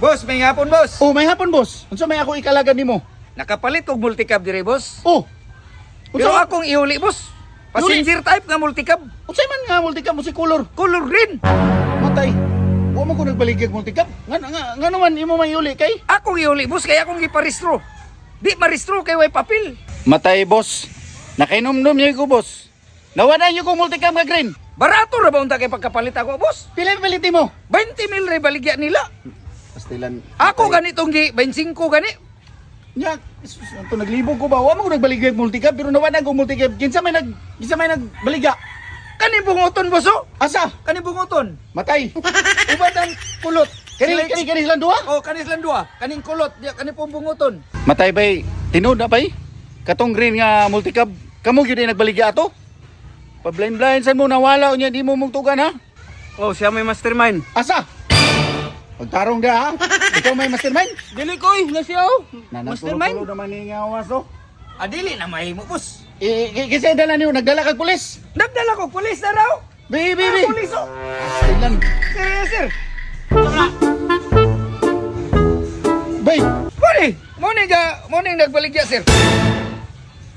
Boss, may hapon, boss. Oh, may hapon, boss. Unsa may ako ikalagan nimo? Nakapalit og multicab dire, boss. Oh. Pero Unsa akong ihuli, boss. Passenger type nga multicab. Unsay man nga multicab mo si color? Color green. Matay. Wa mo ko nagbaligya multicab. Nga naman imo mayuli kay? Akong ihuli, boss, kaya akong giparistro. Di maristro kay way papel. Matay, boss. Nakainom-nom niyo ko, boss. Nawala niyo ko multicab nga green. Barato ra ba unta kay pagkapalit ako, boss? Pila baliti mo? 20 mil ray baligya nila. Pastilan. Ako ganitong gi 25 gani. Nya, ito naglibog ko ba? Wa mo ko nagbaligya multicab pero nawala ko multicab. Kinsa may nagbaligya? Kani bunguton, boss, oh. Asa? Kani bunguton. Matay. Ubad ang kulot. Kani lang duha? Oh, kanis lang duha. Kaning kulot, diya kani pong bunguton. Matay bay. Tinud na bay. Katong green nga multicab. Kamo gyud ay nagbaligya ato? Pa-blind san mo nawala unya di mo mugtugan ha? Oh, siya may mastermind. Asa? Pagtarong da ha? Ikaw may mastermind? Dili ko na siya, oh. Mastermind? Nanagpulo naman ni ngawas to. Adili na mahimo, boss. Kasi dala niyo, nagdala kag pulis. Nagdala ko pulis na raw. Baby. Pulis, oh. Pastilan. Sir, sir. Bay. Morning nagbaligya, sir.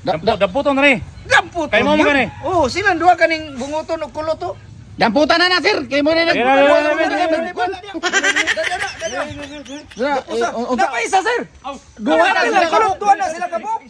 Damputan na rin. Gamput. Kay mo mo gani? Oh, silang duha kaning bunguton o kulot, oh. Damputan na sir. Kay mo na Napaisa, sir. Duha na sila Duha na sila kabok.